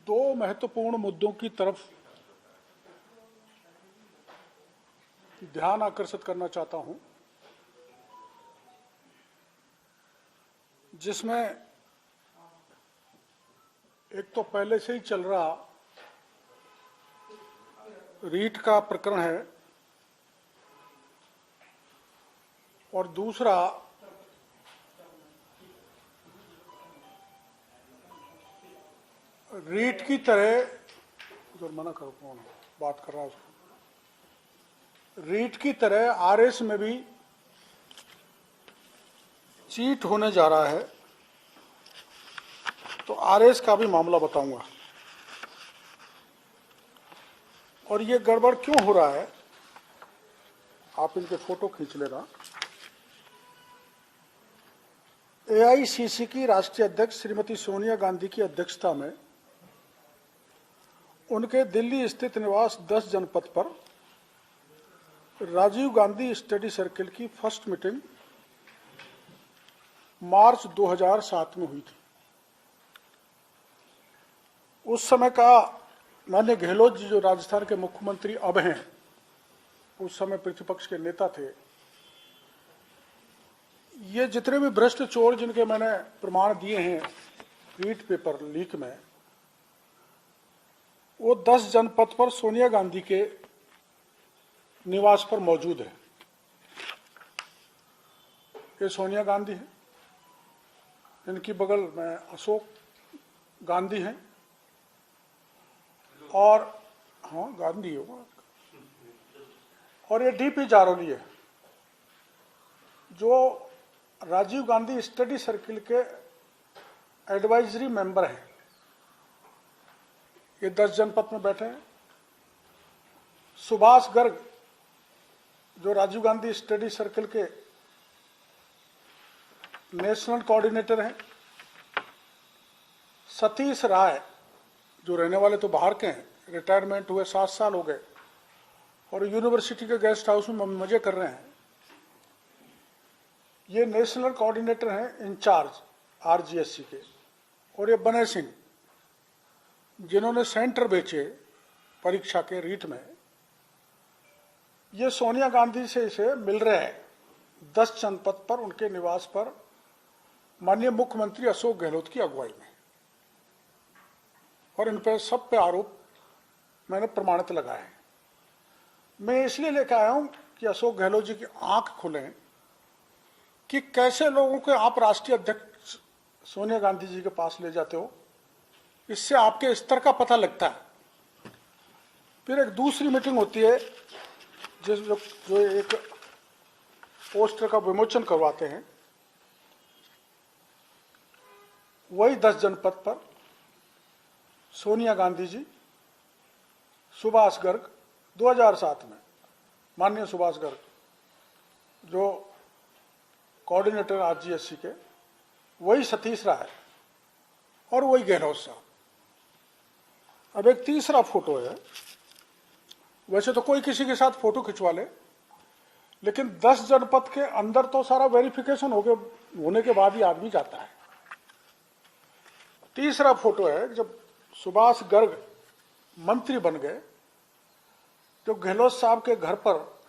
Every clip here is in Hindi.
दो महत्वपूर्ण मुद्दों की तरफ ध्यान आकर्षित करना चाहता हूं, जिसमें एक तो पहले से ही चल रहा रीट का प्रकरण है और दूसरा रीट की तरह उधर मना करो, कौन बात कर रहा है उसको। रीट की तरह आरएस में भी चीट होने जा रहा है, तो आरएस का भी मामला बताऊंगा और ये गड़बड़ क्यों हो रहा है। आप इनके फोटो खींच लेना। एआईसीसी की राष्ट्रीय अध्यक्ष श्रीमती सोनिया गांधी की अध्यक्षता में उनके दिल्ली स्थित निवास 10 जनपथ पर राजीव गांधी स्टडी सर्किल की फर्स्ट मीटिंग मार्च 2007 में हुई थी। उस समय का माननीय गहलोत जी, जो राजस्थान के मुख्यमंत्री अब हैं, उस समय प्रतिपक्ष के नेता थे, ये जितने भी भ्रष्ट चोर जिनके मैंने प्रमाण दिए हैं रीट पेपर लीक में, वो 10 जनपथ पर सोनिया गांधी के निवास पर मौजूद है। ये सोनिया गांधी है, इनकी बगल में अशोक गांधी हैं और हाँ गांधी होगा, और ये डीपी जारोली है, जो राजीव गांधी स्टडी सर्किल के एडवाइजरी मेंबर हैं। ये 10 जनपद में बैठे हैं। सुभाष गर्ग, जो राजीव गांधी स्टडी सर्किल के नेशनल कोऑर्डिनेटर हैं। सतीश राय, जो रहने वाले तो बाहर के हैं, रिटायरमेंट हुए 7 साल हो गए और यूनिवर्सिटी के गेस्ट हाउस में मजे कर रहे हैं। ये नेशनल कोऑर्डिनेटर हैं इंचार्ज आरजीएससी के। और ये बनय सिंह, जिन्होंने सेंटर बेचे परीक्षा के रीट में, ये सोनिया गांधी से इसे मिल रहे हैं 10 जनपथ पर उनके निवास पर माननीय मुख्यमंत्री अशोक गहलोत की अगुवाई में, और इन पर सब पे आरोप मैंने प्रमाणित लगाए हैं। मैं इसलिए लेकर आया हूं कि अशोक गहलोत जी की आंख खुलें कि कैसे लोगों को आप राष्ट्रीय अध्यक्ष सोनिया गांधी जी के पास ले जाते हो। इससे आपके स्तर का पता लगता है। फिर एक दूसरी मीटिंग होती है जो एक पोस्टर का विमोचन करवाते हैं, वही 10 जनपद पर सोनिया गांधी जी, सुभाष गर्ग 2007 में, माननीय सुभाष गर्ग जो कोऑर्डिनेटर आरजीएससी के, वही सतीश राय और वही गहलोत साहब। अब एक तीसरा फोटो है। वैसे तो कोई किसी के साथ फोटो खिंचवा ले, लेकिन 10 जनपद के अंदर तो सारा वेरिफिकेशन होने के बाद ही आदमी जाता है। तीसरा फोटो है जब सुभाष गर्ग मंत्री बन गए, तो गहलोत साहब के घर पर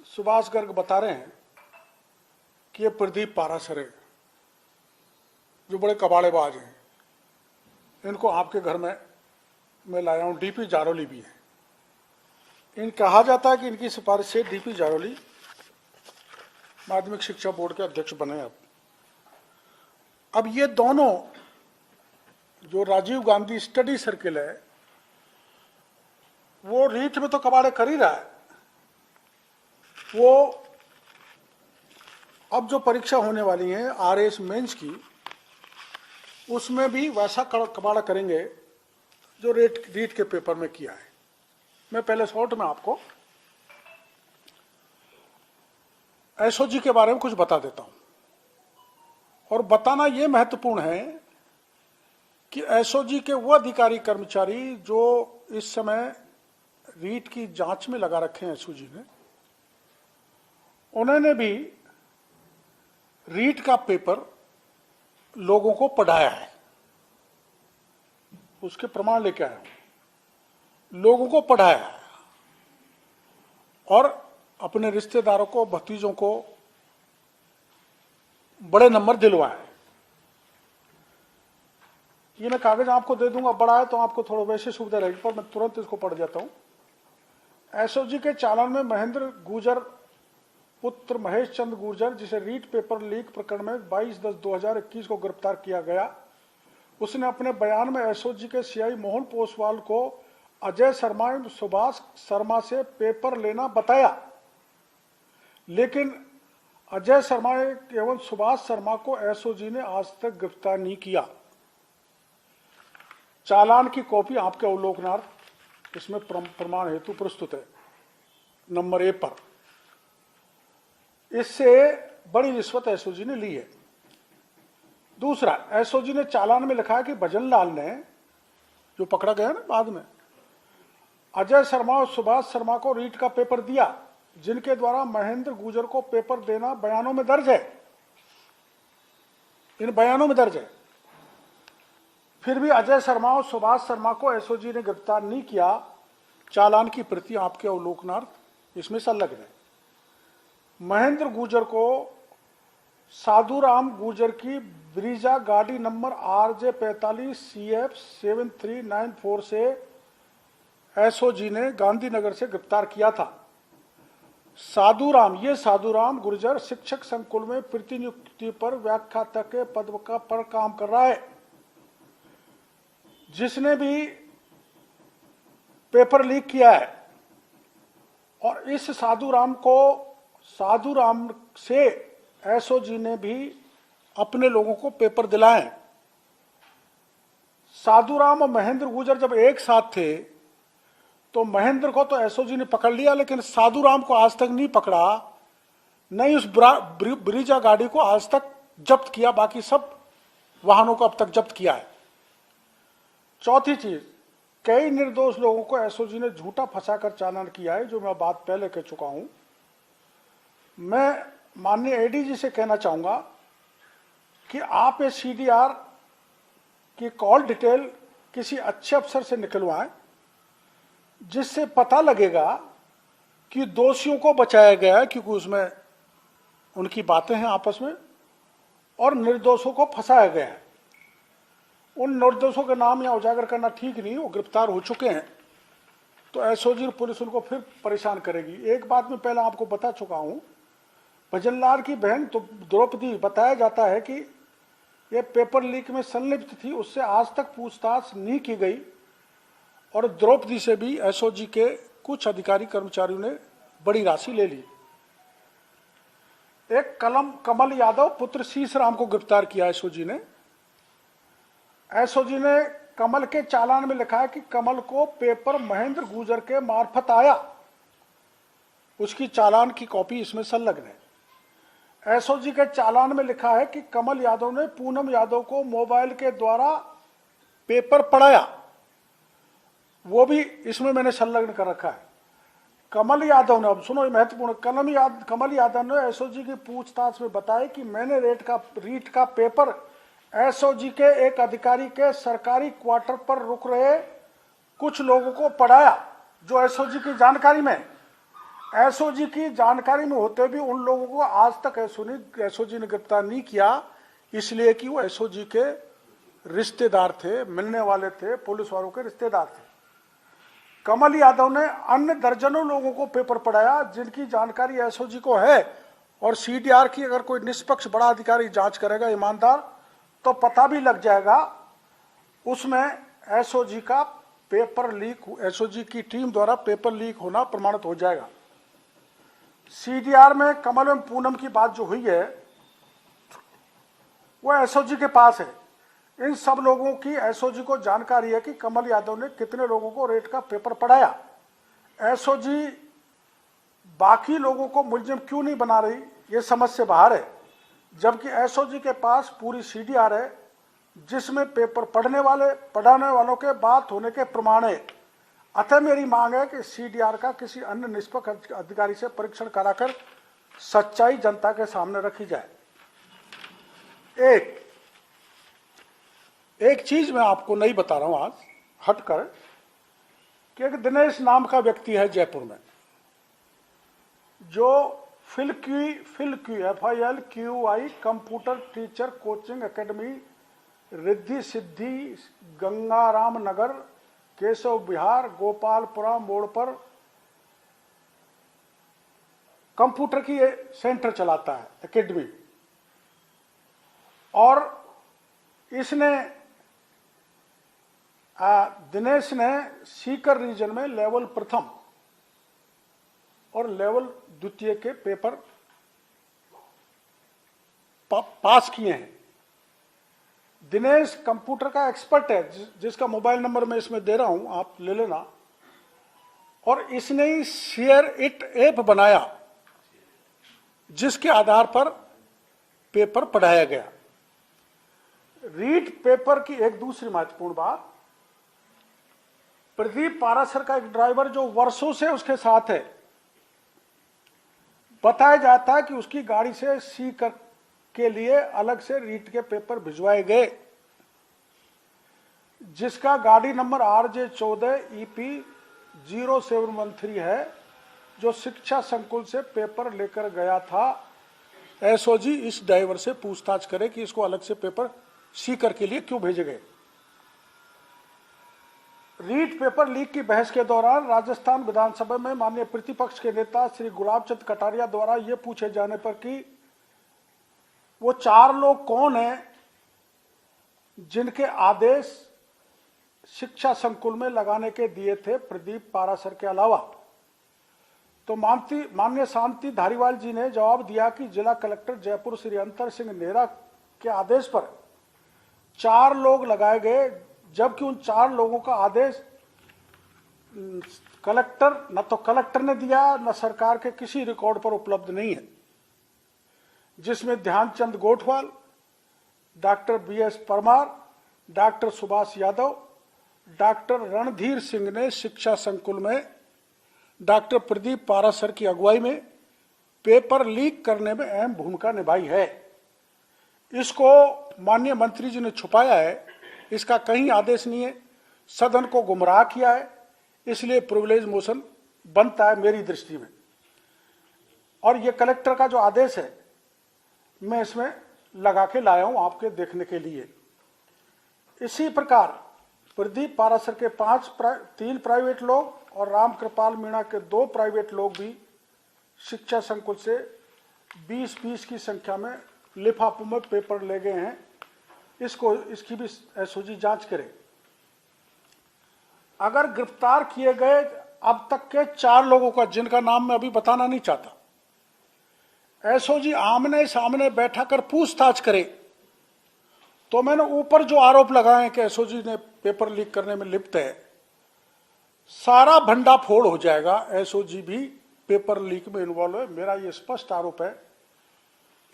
सुभाष गर्ग बता रहे हैं कि ये प्रदीप पारासरे, जो बड़े कबाड़ेबाज हैं, इनको आपके घर में मैं लाया हूं। डीपी जारोली भी है। इन कहा जाता है कि इनकी सिफारिश से डीपी जारोली माध्यमिक शिक्षा बोर्ड के अध्यक्ष बने। अब ये दोनों, जो राजीव गांधी स्टडी सर्किल है, वो रीट में तो कबाड़े कर ही रहा है। वो अब जो परीक्षा होने वाली है आरएस मेंस की, उसमें भी वैसा कबाड़ा करेंगे जो रीट के पेपर में किया है। मैं पहले शॉर्ट में आपको एसओजी के बारे में कुछ बता देता हूं, और बताना यह महत्वपूर्ण है कि एसओजी के वो अधिकारी कर्मचारी जो इस समय रीट की जांच में लगा रखे हैं एसओजी ने, उन्होंने भी रीट का पेपर लोगों को पढ़ाया है। उसके प्रमाण लेके आया हूं, लोगों को पढ़ाया है और अपने रिश्तेदारों को, भतीजों को बड़े नंबर दिलवाए। ये मैं कागज आपको दे दूंगा, बड़ा है तो आपको थोड़ा वैसे सुविधा रहेगी, पर मैं तुरंत इसको पढ़ जाता हूं। एसओजी के चालान में महेंद्र गुर्जर पुत्र महेश चंद गुर्जर, जिसे रीट पेपर लीक प्रकरण में 22/10/2021 को गिरफ्तार किया गया, उसने अपने बयान में एसओजी के सीआई मोहन पोसवाल को अजय शर्मा एवं सुभाष शर्मा से पेपर लेना बताया, लेकिन अजय शर्मा एवं सुभाष शर्मा को एसओजी ने आज तक गिरफ्तार नहीं किया। चालान की कॉपी आपके अवलोकनार्थ इसमें प्रमाण हेतु प्रस्तुत है। नंबर ए पर इससे बड़ी रिश्वत एसओजी ने ली है। दूसरा, एसओजी ने चालान में लिखा है कि भजन लाल ने, जो पकड़ा गया ना बाद में, अजय शर्मा और सुभाष शर्मा को रीट का पेपर दिया, जिनके द्वारा महेंद्र गुर्जर को पेपर देना बयानों में दर्ज है, इन बयानों में दर्ज है। फिर भी अजय शर्मा और सुभाष शर्मा को एसओजी ने गिरफ्तार नहीं किया। चालान की प्रति आपके अवलोकनार्थ इसमें संलग्न है। महेंद्र गुर्जर को साधुराम गुर्जर की ब्रीजा गाड़ी नंबर RJ45CF7394 से एसओजी ने गांधीनगर से गिरफ्तार किया था। साधुराम गुर्जर शिक्षक संकुल में प्रतिनियुक्ति पर व्याख्याता के पद पर काम कर रहा है। जिसने भी पेपर लीक किया है और इस साधुराम से एसओजी ने भी अपने लोगों को पेपर दिलाए। साधुराम और महेंद्र गुर्जर जब एक साथ थे तो महेंद्र को तो एसओजी ने पकड़ लिया, लेकिन साधुराम को आज तक नहीं पकड़ा, नहीं उस ब्रीजा गाड़ी को आज तक जब्त किया, बाकी सब वाहनों को अब तक जब्त किया है। चौथी चीज, कई निर्दोष लोगों को एसओजी ने झूठा फंसाकर चालान किया है, जो मैं बात पहले कह चुका हूं। मैं माननीय एडीजी से कहना चाहूंगा कि आप ये सीडीआर की कॉल डिटेल किसी अच्छे अफसर से निकलवाएं, जिससे पता लगेगा कि दोषियों को बचाया गया है, क्योंकि उसमें उनकी बातें हैं आपस में, और निर्दोषों को फंसाया गया है। उन निर्दोषों के नाम यहाँ उजागर करना ठीक नहीं, वो गिरफ्तार हो चुके हैं, तो एसओजी और पुलिस उनको फिर परेशान करेगी। एक बात मैं पहले आपको बता चुका हूं, भजनलाल की बहन तो द्रौपदी, बताया जाता है कि ये पेपर लीक में संलिप्त थी, उससे आज तक पूछताछ नहीं की गई, और द्रौपदी से भी एसओजी के कुछ अधिकारी कर्मचारियों ने बड़ी राशि ले ली। एक कमल यादव पुत्र शीशराम को गिरफ्तार किया एसओजी ने। एसओजी ने कमल के चालान में लिखा है कि कमल को पेपर महेंद्र गुर्जर के मार्फत आया, उसकी चालान की कॉपी इसमें संलग्न है। एसओजी के चालान में लिखा है कि कमल यादव ने पूनम यादव को मोबाइल के द्वारा पेपर पढ़ाया, वो भी इसमें मैंने संलग्न कर रखा है। कमल यादव ने, अब सुनो महत्वपूर्ण, कमल यादव ने एसओजी की पूछताछ में बताया कि मैंने रीट का पेपर एसओजी के एक अधिकारी के सरकारी क्वार्टर पर रुक रहे कुछ लोगों को पढ़ाया, जो एसओजी की जानकारी में, एसओजी की जानकारी में होते भी उन लोगों को आज तक एसओजी ने गिरफ्तार नहीं किया, इसलिए कि वो एसओजी के रिश्तेदार थे, मिलने वाले थे, पुलिस वालों के रिश्तेदार थे। कमल यादव ने अन्य दर्जनों लोगों को पेपर पढ़ाया, जिनकी जानकारी एसओजी को है, और सीडीआर की अगर कोई निष्पक्ष बड़ा अधिकारी जांच करेगा, ईमानदार, तो पता भी लग जाएगा उसमें एसओजी का पेपर लीक, एसओजी की टीम द्वारा पेपर लीक होना प्रमाणित हो जाएगा। सीडीआर में कमल एवं पूनम की बात जो हुई है वो एसओजी के पास है। इन सब लोगों की एसओजी को जानकारी है कि कमल यादव ने कितने लोगों को रेट का पेपर पढ़ाया। एसओजी बाकी लोगों को मुलजिम क्यों नहीं बना रही, ये समझ से बाहर है, जबकि एसओजी के पास पूरी सीडीआर है, जिसमें पेपर पढ़ाने वालों के बात होने के प्रमाण है। अतः मेरी मांग है कि सीडीआर का किसी अन्य निष्पक्ष अधिकारी से परीक्षण कराकर सच्चाई जनता के सामने रखी जाए। एक, एक चीज मैं आपको नहीं बता रहा हूं आज हटकर, कि एक दिनेश नाम का व्यक्ति है जयपुर में, जो FILQI computer teacher coaching academy Riddhi Siddhi Gangaram Nagar Keshav Vihar Gopalpura मोड़ पर कंप्यूटर की सेंटर चलाता है, एकेडमी। और इसने दिनेश ने सीकर रीजन में लेवल प्रथम और लेवल द्वितीय के पेपर पास किए हैं। दिनेश कंप्यूटर का एक्सपर्ट है, जिसका मोबाइल नंबर मैं इसमें दे रहा हूं, आप ले लेना। और इसने ही शेयर इट ऐप बनाया, जिसके आधार पर पेपर पढ़ाया गया। रीट पेपर की एक दूसरी महत्वपूर्ण बात, प्रदीप पारासर का एक ड्राइवर जो वर्षों से उसके साथ है, बताया जाता है कि उसकी गाड़ी से सीकर के लिए अलग से रीट के पेपर भिजवाए गए, जिसका गाड़ी नंबर RJ14EP0713 है, जो शिक्षा संकुल से पेपर लेकर गया था। एसओजी इस ड्राइवर से पूछताछ करे कि इसको अलग से पेपर सीकर के लिए क्यों भेजे गए। रीट पेपर लीक की बहस के दौरान राजस्थान विधानसभा में माननीय प्रतिपक्ष के नेता श्री गुलाब चंद कटारिया द्वारा यह पूछे जाने पर कि वो 4 लोग कौन हैं जिनके आदेश शिक्षा संकुल में लगाने के दिए थे प्रदीप पारासर के अलावा, तो माननीय शांति धारीवाल जी ने जवाब दिया कि जिला कलेक्टर जयपुर श्री अंतर सिंह नेहरा के आदेश पर 4 लोग लगाए गए, जबकि उन 4 लोगों का आदेश न तो कलेक्टर ने दिया, न सरकार के किसी रिकॉर्ड पर उपलब्ध नहीं है, जिसमें Dhyanchand Gothwal, doctor BS Parmar, doctor Subhash Yadav, doctor Randhir Singh ने शिक्षा संकुल में डॉक्टर प्रदीप पारासर की अगुवाई में पेपर लीक करने में अहम भूमिका निभाई है। इसको माननीय मंत्री जी ने छुपाया है, इसका कहीं आदेश नहीं है, सदन को गुमराह किया है, इसलिए प्रिविलेज मोशन बनता है मेरी दृष्टि में। और ये कलेक्टर का जो आदेश है मैं इसमें लगा के लाया हूं आपके देखने के लिए। इसी प्रकार प्रदीप पारासर के 3 प्राइवेट लोग और राम कृपाल मीणा के 2 प्राइवेट लोग भी शिक्षा संकुल से 20-20 की संख्या में लिफाफों में पेपर ले गए हैं। इसकी भी एसओजी जांच करे। अगर गिरफ्तार किए गए अब तक के 4 लोगों का, जिनका नाम मैं अभी बताना नहीं चाहता, एसओजी आमने सामने बैठा कर पूछताछ करे, तो मैंने ऊपर जो आरोप लगाए हैं कि एसओजी ने पेपर लीक करने में लिप्त है, सारा भंडाफोड़ हो जाएगा। एसओजी भी पेपर लीक में इन्वॉल्व है, मेरा यह स्पष्ट आरोप है।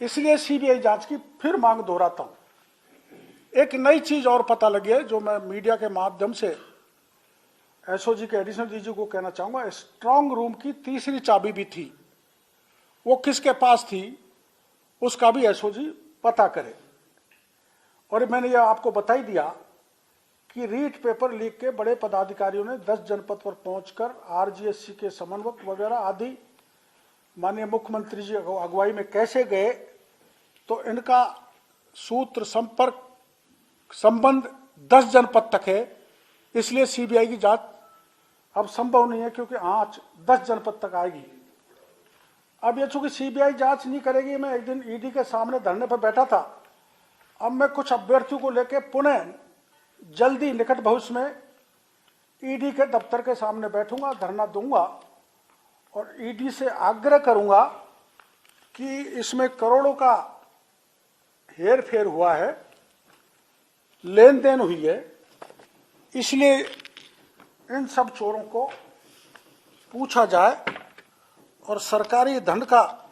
इसलिए सीबीआई जांच की फिर मांग दोहराता हूं। एक नई चीज और पता लगी है, जो मैं मीडिया के माध्यम से एसओजी के एडिशनल डीजी को कहना चाहूंगा। स्ट्रांग रूम की तीसरी चाबी भी थी, वो किसके पास थी उसका भी एसओजी पता करे। और मैंने ये आपको बता ही दिया कि रीट पेपर लीक के बड़े पदाधिकारियों ने 10 जनपद पर पहुंचकर आरजीएससी के समन्वयक वगैरह आदि माननीय मुख्यमंत्री जी अगुवाई में कैसे गए, तो इनका सूत्र संपर्क संबंध 10 जनपद तक है। इसलिए सीबीआई की जांच अब संभव नहीं है, क्योंकि आंच 10 जनपद तक आएगी। अब ये चूंकि सीबीआई जांच नहीं करेगी, मैं एक दिन ईडी के सामने धरने पर बैठा था, अब मैं कुछ अभ्यर्थियों को लेकर पुनः जल्दी निकट भविष्य में ईडी के दफ्तर के सामने बैठूंगा, धरना दूंगा और ईडी से आग्रह करूंगा कि इसमें करोड़ों का हेर फेर हुआ है, लेन देन हुई है, इसलिए इन सब चोरों को पूछा जाए और सरकारी धन का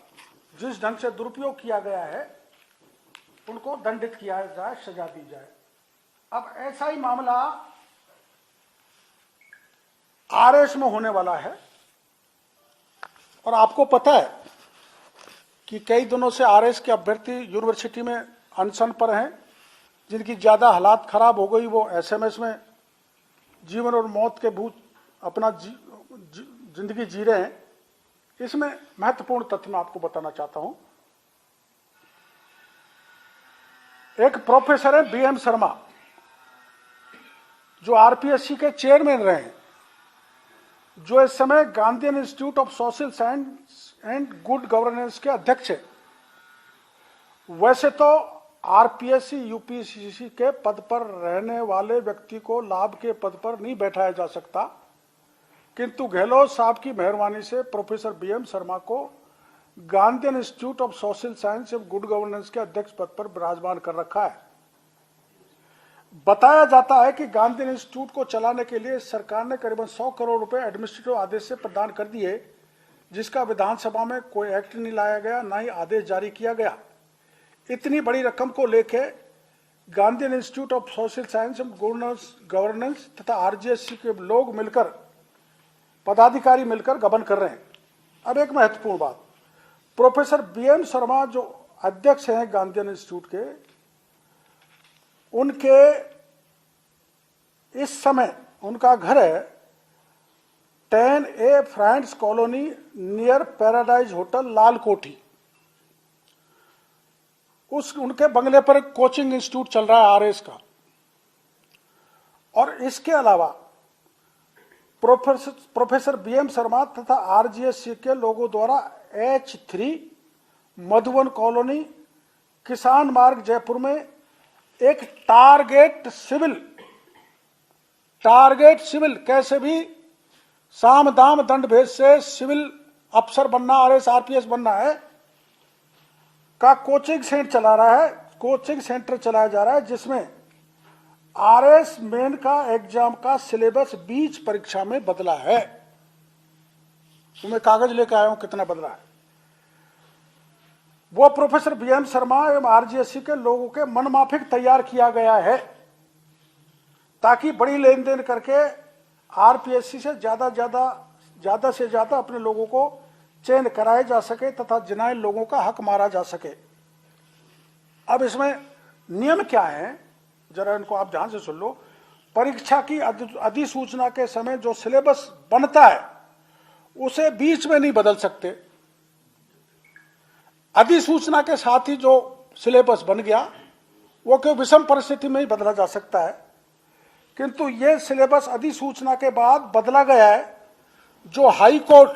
जिस ढंग से दुरुपयोग किया गया है उनको दंडित किया जाए, सजा दी जाए। अब ऐसा ही मामला आरएस में होने वाला है, और आपको पता है कि कई दिनों से आरएस के अभ्यर्थी यूनिवर्सिटी में अनशन पर हैं। जिनकी ज़्यादा हालात खराब हो गई वो एसएमएस में जीवन और मौत के भूत अपना जिंदगी जी रहे हैं। इसमें महत्वपूर्ण तथ्य मैं आपको बताना चाहता हूं। एक प्रोफेसर है बीएम शर्मा, जो आरपीएससी के चेयरमैन रहे हैं, जो इस समय Gandhian institute of social science and good governance के अध्यक्ष है। वैसे तो आरपीएससी यूपीएससी के पद पर रहने वाले व्यक्ति को लाभ के पद पर नहीं बैठाया जा सकता, किंतु गहलोत साहब की मेहरबानी से प्रोफेसर बीएम शर्मा को Gandhian institute of social science and good governance के अध्यक्ष पद पर विराजमान कर रखा है। बताया जाता है कि गांधीयन इंस्टीट्यूट को चलाने के लिए सरकार ने करीबन 100 करोड़ रुपए एडमिनिस्ट्रेटिव आदेश से प्रदान कर दिए, जिसका विधानसभा में कोई एक्ट नहीं लाया गया, ना ही आदेश जारी किया गया। इतनी बड़ी रकम को लेके Gandhian institute of social science and governance तथा आरजीएससी के लोग मिलकर, पदाधिकारी मिलकर गबन कर रहे हैं। अब एक महत्वपूर्ण बात, प्रोफेसर बीएम शर्मा जो अध्यक्ष हैं गांधीयन इंस्टीट्यूट के, उनके इस समय उनका घर है 10A France colony near Paradise hotel Lal Kothi. उनके बंगले पर एक कोचिंग इंस्टीट्यूट चल रहा है आरएस का। और इसके अलावा प्रोफेसर बीएम शर्मा तथा आरजीएससी के लोगों द्वारा H3 मधुबन कॉलोनी किसान मार्ग जयपुर में एक टारगेट सिविल कैसे भी साम दाम दंड भेद से सिविल अफसर बनना, आरएस आरपीएस बनना है, का कोचिंग सेंटर चलाया जा रहा है, जिसमें आरएस मेन का एग्जाम का सिलेबस बीच परीक्षा में बदला है। तो मैं कागज लेकर आया हूं कितना बदला है। वो प्रोफेसर बीएम शर्मा एवं आरजीएससी के लोगों के मनमाफिक तैयार किया गया है, ताकि बड़ी लेन देन करके आरपीएससी से ज्यादा से ज्यादा अपने लोगों को चयन कराया जा सके तथा जिनाए लोगों का हक मारा जा सके। अब इसमें नियम क्या है, जरा इनको आप ध्यान से सुन लो। परीक्षा की अधिसूचना के समय जो सिलेबस बनता है उसे बीच में नहीं बदल सकते। अधिसूचना के साथ ही जो सिलेबस बन गया वो कोई विषम परिस्थिति में ही बदला जा सकता है, किंतु ये सिलेबस अधिसूचना के बाद बदला गया है, जो हाई कोर्ट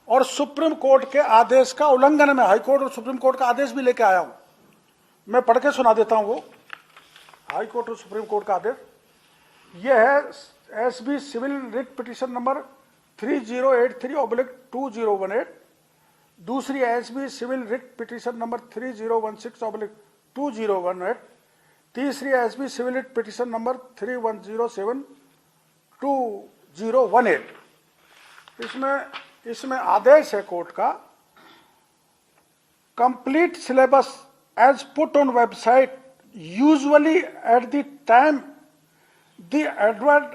और सुप्रीम कोर्ट के आदेश का उल्लंघन में। हाई कोर्ट और सुप्रीम कोर्ट का आदेश भी लेके आया हूं, मैं पढ़ के सुना देता हूं। वो हाई कोर्ट और सुप्रीम कोर्ट का आदेश ये है, SB civil writ petition number 3083/2018, दूसरी SB civil writ petition number 3016/2018, तीसरी SB civil writ petition number 3107/2018। इसमें आदेश है कोर्ट का, complete syllabus as put on website usually at the time the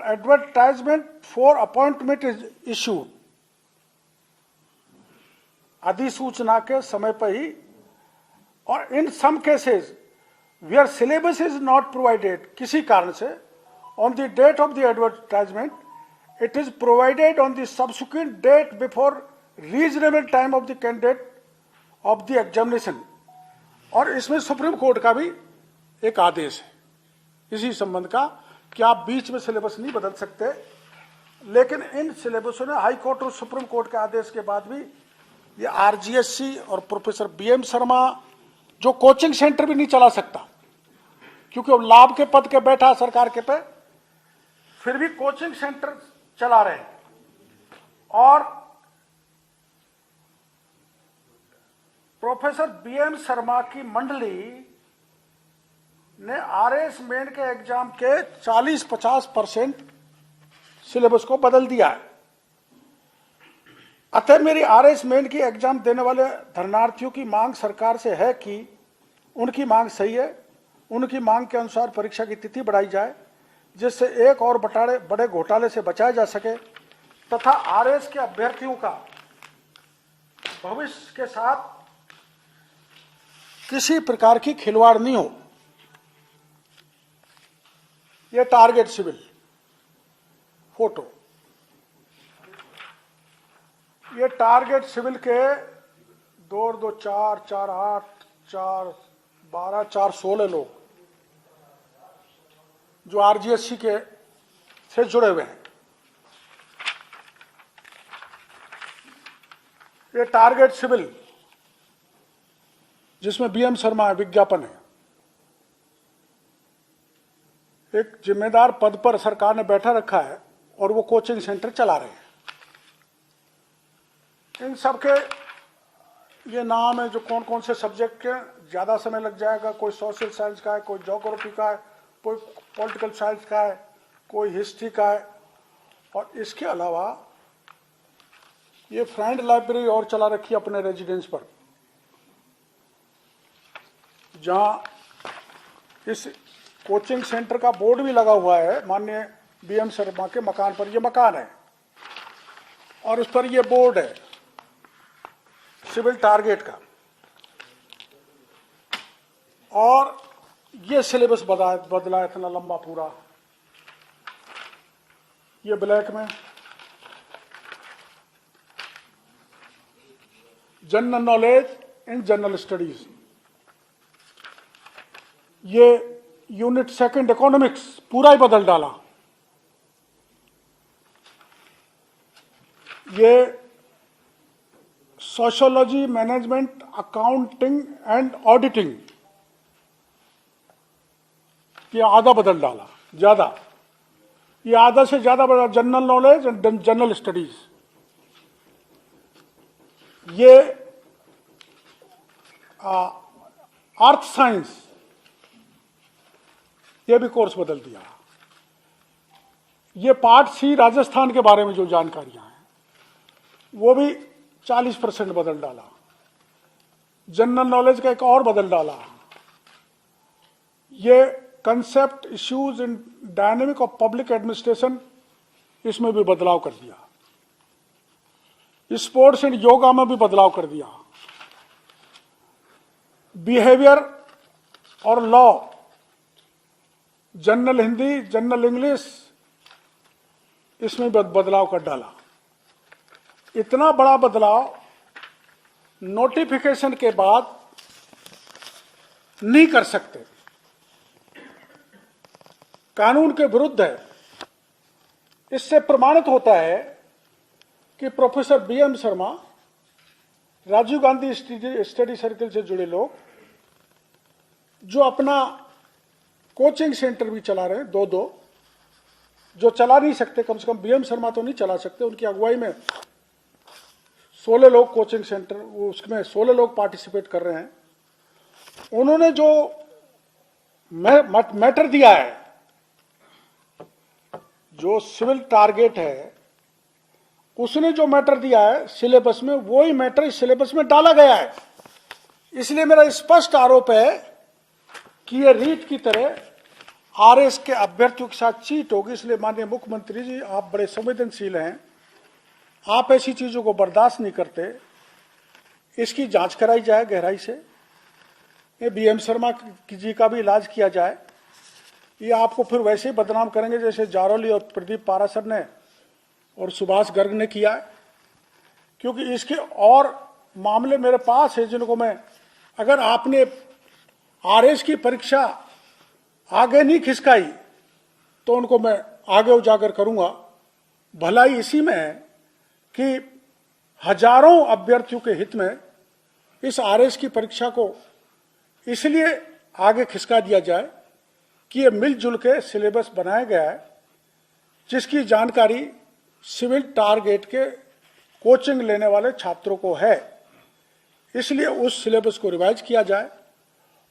advertisement for appointment is issued. अधिसूचना के समय पर ही, और in some cases where syllabus is not provided, किसी कारण से on the date of the advertisement, it is provided on the subsequent date before reasonable time of the candidate of the examination। और इसमें सुप्रीम कोर्ट का भी एक आदेश है इसी संबंध का कि आप बीच में सिलेबस नहीं बदल सकते। लेकिन इन सिलेबसों ने हाई कोर्ट और सुप्रीम कोर्ट के आदेश के बाद भी ये आरजीएससी और प्रोफेसर बीएम शर्मा जो कोचिंग सेंटर भी नहीं चला सकता, क्योंकि वो लाभ के पद के बैठा सरकार के पे, फिर भी कोचिंग सेंटर चला रहे हैं। और प्रोफेसर बीएम शर्मा की मंडली ने आरएस मेन के एग्जाम के 40-50% सिलेबस को बदल दिया है। अतः मेरी आरएस मेन की एग्जाम देने वाले धरनार्थियों की मांग सरकार से है कि उनकी मांग सही है, उनकी मांग के अनुसार परीक्षा की तिथि बढ़ाई जाए, जिससे एक और बड़े घोटाले से बचाया जा सके तथा आरएस के अभ्यर्थियों का भविष्य के साथ किसी प्रकार की खिलवाड़ नहीं हो। ये टारगेट सिविल फोटो, ये टारगेट सिविल के 2 और 2 4 4 8 4 12 4 16 लोग जो आरजीएससी के से जुड़े हुए हैं। ये टारगेट सिविल जिसमें बीएम शर्मा विज्ञापन है, एक जिम्मेदार पद पर सरकार ने बैठा रखा है और वो कोचिंग सेंटर चला रहे हैं। इन सब के ये नाम है जो कौन कौन से सब्जेक्ट के, ज्यादा समय लग जाएगा। कोई सोशल साइंस का है, कोई ज्योग्राफी का है, कोई पॉलिटिकल साइंस का है, कोई हिस्ट्री का है। और इसके अलावा ये फ्रेंड लाइब्रेरी और चला रखी है अपने रेजिडेंस पर, जहां इस कोचिंग सेंटर का बोर्ड भी लगा हुआ है माननीय बीएम शर्मा के मकान पर। ये मकान है और उस पर ये बोर्ड है सिविल टारगेट का। और ये सिलेबस बदला इतना लंबा पूरा, ये ब्लैक में general knowledge in general studies, ये यूनिट 2 इकोनॉमिक्स पूरा ही बदल डाला। ये sociology, management, accounting and auditing, ये आधा बदल डाला, ज्यादा, ये आधा से ज्यादा बदला। General knowledge and general studies, ये अर्थ साइंस, ये भी कोर्स बदल दिया। ये पार्ट सी राजस्थान के बारे में जो जानकारियां हैं वो भी 40% बदल डाला। जनरल नॉलेज का एक और बदल डाला, ये concept issues in dynamic of public administration, इसमें भी बदलाव कर दिया। स्पोर्ट्स एंड योगा में भी बदलाव कर दिया। बिहेवियर और law, general Hindi, general English, इसमें बदलाव कर डाला। इतना बड़ा बदलाव नोटिफिकेशन के बाद नहीं कर सकते, कानून के विरुद्ध है। इससे प्रमाणित होता है कि professor BM Sharma, Rajiv Gandhi study circle से जुड़े लोग जो अपना कोचिंग सेंटर भी चला रहे हैं, 2-2, जो चला नहीं सकते, कम से कम बीएम शर्मा तो नहीं चला सकते, उनकी अगुवाई में 16 लोग कोचिंग सेंटर, उसमें 16 लोग पार्टिसिपेट कर रहे हैं। उन्होंने जो मैटर दिया है, जो सिविल टारगेट है, उसने जो मैटर दिया है सिलेबस में, वही मैटर इस सिलेबस में डाला गया है। इसलिए मेरा स्पष्ट आरोप है कि ये रीट की तरह आरएस के अभ्यर्थियों के साथ चीट होगी। इसलिए माननीय मुख्यमंत्री जी, आप बड़े संवेदनशील हैं, आप ऐसी चीजों को बर्दाश्त नहीं करते। इसकी जांच कराई जाए गहराई से, ये बीएम शर्मा जी का भी इलाज किया जाए। ये आपको फिर वैसे ही बदनाम करेंगे जैसे जारौली और प्रदीप पारासर ने और सुभाष गर्ग ने किया है। क्योंकि इसके और मामले मेरे पास है जिनको मैं, अगर आपने आरएस की परीक्षा आगे नहीं खिसकाई तो उनको मैं आगे उजागर करूंगा। भलाई इसी में है कि हजारों अभ्यर्थियों के हित में इस आरएस की परीक्षा को इसलिए आगे खिसका दिया जाए कि ये मिलजुल के सिलेबस बनाया गया है, जिसकी जानकारी सिविल टारगेट के कोचिंग लेने वाले छात्रों को है। इसलिए उस सिलेबस को रिवाइज किया जाए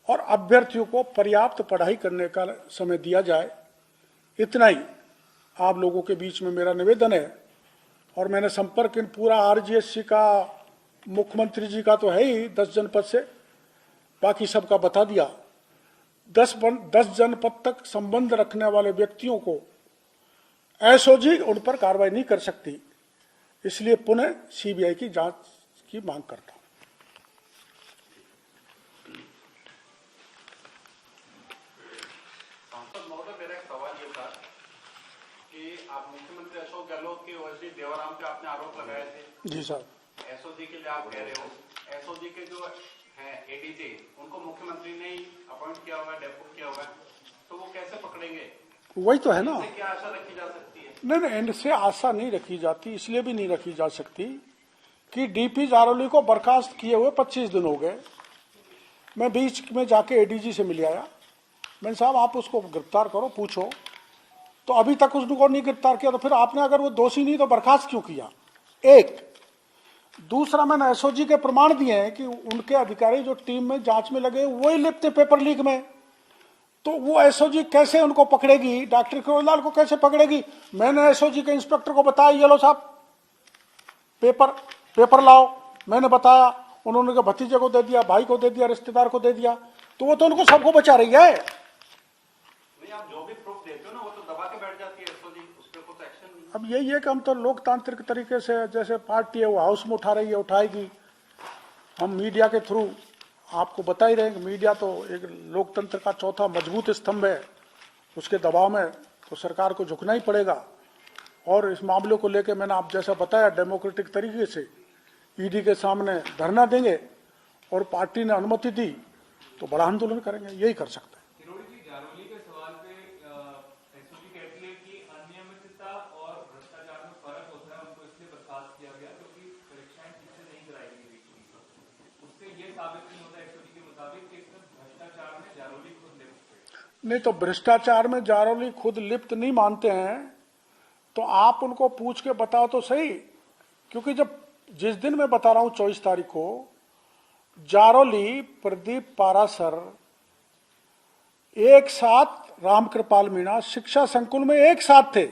और अभ्यर्थियों को पर्याप्त पढ़ाई करने का समय दिया जाए। इतना ही आप लोगों के बीच में मेरा निवेदन है। और मैंने संपर्क इन पूरा आरजीएससी का, मुख्यमंत्री जी का तो है ही 10 जनपद से, बाकी सबका बता दिया। 10 जनपद तक संबंध रखने वाले व्यक्तियों को एसओजी उन पर कार्रवाई नहीं कर सकती। इसलिए पुनः सीबीआई की जांच की मांग करता हूं। सांसद महोदय, मेरा एक सवाल ये था मुख्यमंत्री अशोक गहलोत के ओएसडी देवराम पे आपने आरोप लगाए थे। जी सर। एसओजी के लिए आप कह रहे हो, एसओजी के जो है एडीजी, उनको मुख्यमंत्री ने ही अपॉइंट किया हुआ है, डेप्यूट किया हुआ है, तो वो कैसे पकड़ेंगे? वही तो है ना। इससे क्या आशा रखी जा सकती है? नहीं, इनसे आशा नहीं रखी जाती, इसलिए भी नहीं रखी जा सकती कि डीपी जारौली को बर्खास्त किए हुए 25 दिन हो गए। मैं बीच में जाके एडीजी से मिल आया, मैंने साहब आप उसको गिरफ्तार करो, पूछो, तो अभी तक उसको नहीं गिरफ्तार किया, तो फिर आपने अगर वो दोषी नहीं तो बर्खास्त क्यों किया? एक। दूसरा, मैंने एसओजी के प्रमाण दिए हैं कि उनके अधिकारी जो टीम में जांच में लगे वही लिप्त थे पेपर लीक में, तो वो एसओजी कैसे उनको पकड़ेगी? डॉक्टर किरोड़ीलाल को कैसे पकड़ेगी? मैंने एसओजी के इंस्पेक्टर को बताया, ये लो साहब पेपर लाओ, मैंने बताया, उन्होंने के भतीजे को दे दिया, भाई को दे दिया, रिश्तेदार को दे दिया, तो वो तो उनको सबको बचा रही है। नहीं, आप जो भी प्रूफ देते हो ना वो तो दबा के बैठ जाती है एसओजी, उस पर कुछ एक्शन नहीं। अब यही है कि हम तो लोकतांत्रिक तरीके से, जैसे पार्टी है वो हाउस में उठा रही है, उठाएगी। हम मीडिया के थ्रू आपको बता ही रहे हैं कि मीडिया तो एक लोकतंत्र का चौथा मजबूत स्तंभ है, उसके दबाव में तो सरकार को झुकना ही पड़ेगा। और इस मामले को लेकर मैंने आप जैसा बताया डेमोक्रेटिक तरीके से ईडी के सामने धरना देंगे, और पार्टी ने अनुमति दी तो बड़ा आंदोलन करेंगे, यही कर सकते हैं। जारौली के सवाल पे एसओजी कहती है कि अनियमितता और भ्रष्टाचार में फर्क होता है, उनको इसलिए बर्खास्त किया गया क्योंकि परीक्षाएं ठीक से नहीं कराई गई थी। उससे ये साबित नहीं होता एसओजी के मुताबिक कि भ्रष्टाचार में जारौली खुद लिप्त है। नहीं, तो भ्रष्टाचार में जारौली खुद लिप्त नहीं मानते हैं तो आप उनको पूछ के बताओ तो सही, क्योंकि जब जिस दिन मैं बता रहा हूं 24 तारीख को जारौली, प्रदीप पारासर एक साथ, रामकृपाल मीणा शिक्षा संकुल में एक साथ थे,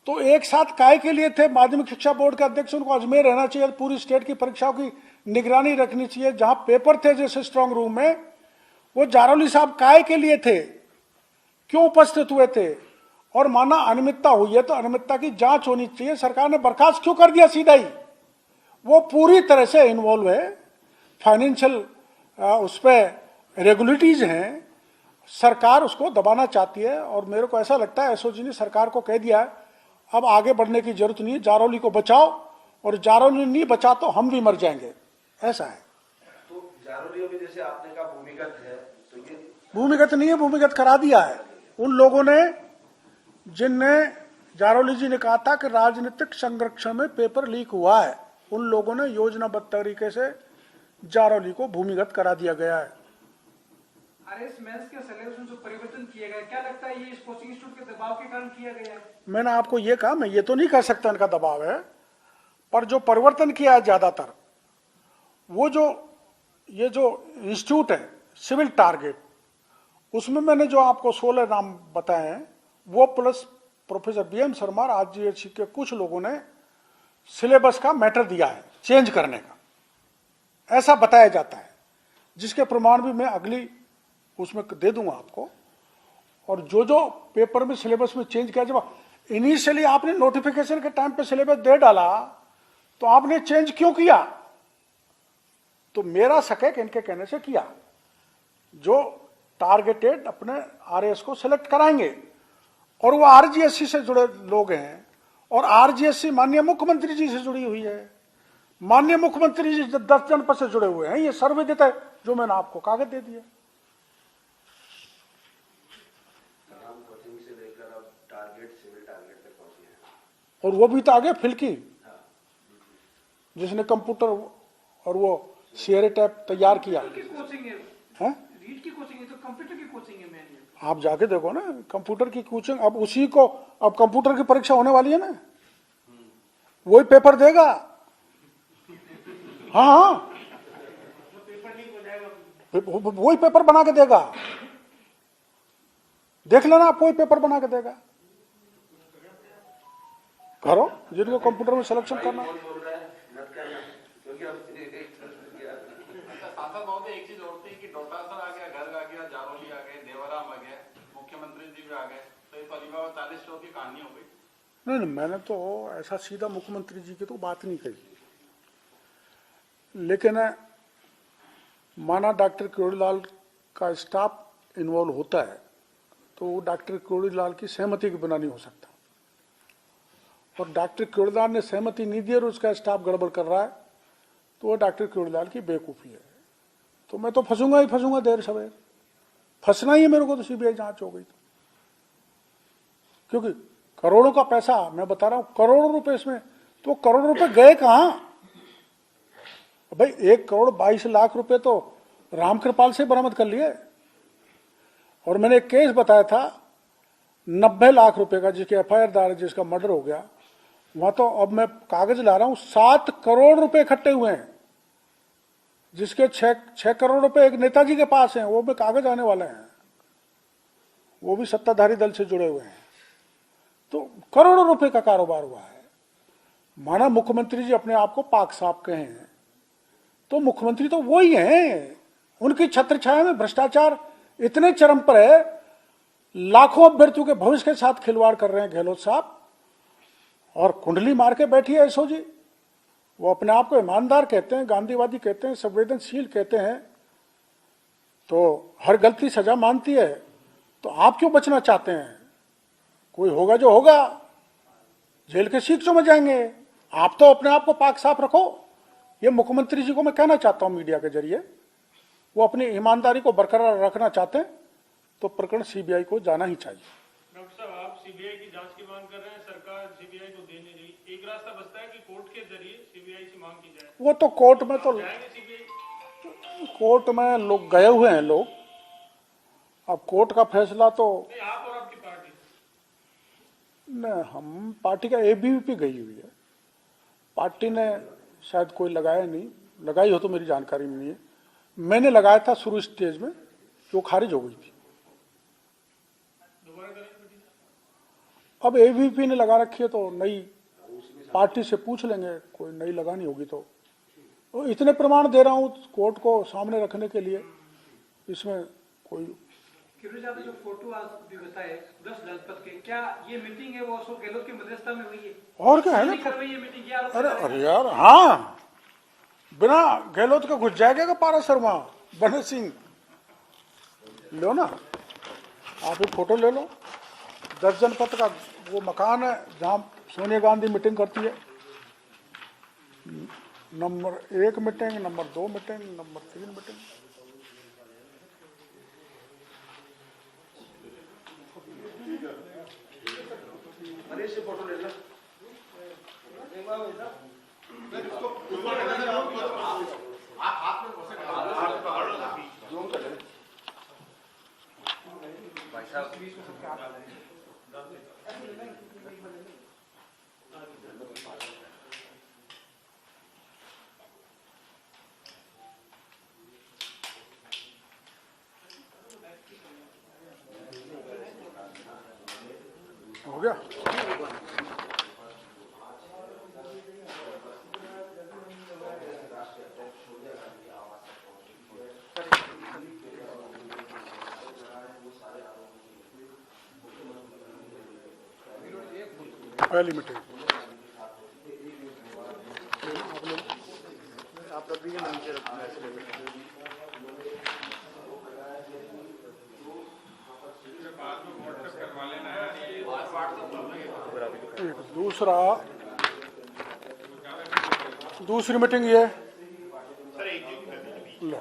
तो एक साथ काय के लिए थे? माध्यमिक शिक्षा बोर्ड के अध्यक्ष, उनको अजमेर रहना चाहिए, पूरी स्टेट की परीक्षाओं की निगरानी रखनी चाहिए, जहां पेपर थे जैसे स्ट्रांग रूम में, वो जारौली साहब काय के लिए थे, क्यों उपस्थित हुए थे? और माना अनियमितता हुई है तो अनियमितता की जांच होनी चाहिए। सरकार ने बर्खास्त क्यों कर दिया सीधा ही? वो पूरी तरह से इन्वॉल्व है, फाइनेंशियल उस पर रेगुलेटरीज हैं, सरकार उसको दबाना चाहती है। और मेरे को ऐसा लगता है एसओजी ने सरकार को कह दिया है अब आगे बढ़ने की जरूरत नहीं है, जारौली को बचाओ, और जारौली नहीं बचा तो हम भी मर जाएंगे, ऐसा है। तो जारौली अभी जैसे आपने कहा भूमिगत है, तो ये भूमिगत नहीं है, भूमिगत करा दिया है उन लोगों ने जिनने, जारौली जी ने कहा था कि राजनीतिक संरक्षण में पेपर लीक हुआ है, उन लोगों ने योजनाबद्ध तरीके से जारौली को भूमिगत करा दिया गया है। आरएस मेंस के सिलेबस में जो परिवर्तन किए गए, क्या लगता है ये इस कोचिंग इंस्टीट्यूट के दबाव के कारण किया गया है? मैंने आपको ये कहा, मैं ये तो नहीं कह सकता इनका दबाव है, पर जो परिवर्तन किया है ज्यादातर, वो जो ये जो इंस्टीट्यूट है सिविल टारगेट, उसमें मैंने जो आपको 16 नाम बताए हैं, वो प्लस प्रोफेसर बीएम शर्मा और आरजीएचसी के कुछ लोगों ने सिलेबस का मैटर दिया है चेंज करने का, ऐसा बताया जाता है, जिसके प्रमाण भी मैं अगली उसमें दे दूंगा आपको। और जो जो पेपर में सिलेबस में चेंज किया, जब इनिशियली आपने नोटिफिकेशन के टाइम पे सिलेबस दे डाला तो आपने चेंज क्यों किया? तो मेरा शक है कि इनके कहने से किया, जो टारगेटेड अपने आरएस को सिलेक्ट कराएंगे, और वो आरजीएससी से जुड़े लोग हैं, और आरजीएससी माननीय मुख्यमंत्री जी से जुड़ी हुई है, माननीय मुख्यमंत्री जी 10 जनपद से जुड़े हुए हैं, ये सर्वविदित है, जो मैंने आपको कागज दे दिया। कोचिंग से लेकर अब टारगेट सिविल टारगेट तक पहुंचे हैं, और वो भी तो आगे फिल्की, जिसने कंप्यूटर और वो सीआरए टैप तैयार किया की कोचिंग है, है? रीड की कोचिंग है, तो कंप्यूटर की कोचिंग है। मैंने आप जाके देखो ना कंप्यूटर की कोचिंग, अब उसी को, अब कंप्यूटर की परीक्षा होने वाली है ना, वही पेपर देगा। हाँ, वही पेपर बना के देगा, देख लेना आप, वही पेपर बना के देगा। करो जिनको कंप्यूटर में सिलेक्शन करना। सांसद महोदय एक चीज और थी कि डोटासर आ गया, गर्ग आ गया, जारौली आ गए, देवराम आ गया, मुख्यमंत्री जी भी आ गए, तो ये तो अलीबाबा 40 स्टोर की कहानी हो गई। नहीं, मैंने तो ऐसा सीधा मुख्यमंत्री जी की तो बात नहीं कही, लेकिन माना डॉक्टर किरोड़ीलाल का स्टाफ इन्वॉल्व होता है तो वो डॉक्टर किरोड़ीलाल की सहमति के बिना नहीं हो सकता। और डॉक्टर क्योड़लाल ने सहमति नहीं दी और उसका स्टाफ गड़बड़ कर रहा है, तो वो डॉक्टर क्योड़लाल की बेवकूफ़ी है। तो मैं तो फंसूंगा ही फंसूंगा, देर सवेर फंसना ही है मेरे को, तो सीबीआई जांच हो गई तो। क्योंकि करोड़ों का पैसा, मैं बता रहा हूं करोड़ों रुपए इसमें, तो करोड़ों रुपए गए कहां भाई? 1,22,00,000 रुपए तो रामकृपाल से बरामद कर लिए। और मैंने एक केस बताया था 90 लाख रुपए का, जिसके एफआईआर दायर, जिसका मर्डर हो गया, वहां तो अब मैं कागज ला रहा हूं 7 करोड़ रुपए इकट्ठे हुए हैं, जिसके 6 करोड़ रुपए एक नेताजी के पास हैं, वो भी कागज आने वाले हैं, वो भी सत्ताधारी दल से जुड़े हुए हैं। तो करोड़ों रुपए का कारोबार हुआ है। माना मुख्यमंत्री जी अपने आप को पाक साफ कहे हैं, तो मुख्यमंत्री तो वो ही हैं। उनकी छत्र छाया में भ्रष्टाचार इतने चरम पर है, लाखों अभ्यर्थियों के भविष्य के साथ खिलवाड़ कर रहे हैं गहलोत साहब, और कुंडली मार के बैठी है ऐसो जी। वो अपने आप को ईमानदार कहते हैं, गांधीवादी कहते हैं, संवेदनशील कहते हैं, तो हर गलती सजा मानती है। तो आप क्यों बचना चाहते हैं? कोई होगा जो होगा, जेल के सीख समझ जाएंगे। आप तो अपने आप को पाक साफ रखो। ये मुख्यमंत्री जी को मैं कहना चाहता हूं मीडिया के जरिए, वो अपनी ईमानदारी को बरकरार रखना चाहते हैं तो प्रकरण सीबीआई को जाना ही चाहिए। डॉक्टर साहब, आप सीबीआई की जांच की मांग कर रहे हैं, सरकार सीबीआई को दे नहीं रही। एक रास्ता बचता है कि कोर्ट के जरिए सीबीआई से मांग की जाए। वो तो कोर्ट में, तो जाएंगे सीबीआई? कोर्ट में लोग गए हुए हैं लोग, अब कोर्ट का फैसला तो नहीं, आप और आपकी पार्टी? न, हम पार्टी का एबीवीपी गई हुई है, पार्टी ने शायद कोई लगाया नहीं, लगाई हो तो मेरी जानकारी में नहीं है। मैंने लगाया था शुरू स्टेज में, जो खारिज हो गई थी। दोबारा करेंगे? अब एबीवीपी ने लगा रखी है तो नई पार्टी से पूछ लेंगे, कोई नई लगानी होगी तो इतने प्रमाण दे रहा हूं कोर्ट को सामने रखने के लिए, इसमें कोई। किरोड़ी साहब, जो फोटो आज भी बताए 10 जनपद के, क्या ये मीटिंग है वो अशोक गहलोत की मध्यस्थता में हुई है? और क्या है ना, करवाई ये मीटिंग? क्या आरोप अरे लगा रहे हैं? अरे यार, हाँ, बिना गहलोत का घुस जाएगा पारा शर्मा, बने सिंह। लो ना, आप एक फोटो ले लो। 10 जनपद का वो मकान है जहां सोनिया गांधी मीटिंग करती है। Number 1 meeting, number 2 meeting, number 3 meeting. अरे से फोटो ले लो। भाई साहब, हो गया। पहली मीटिंग आप रख दीजिए, नीचे रखना दूसरी मीटिंग ये लो।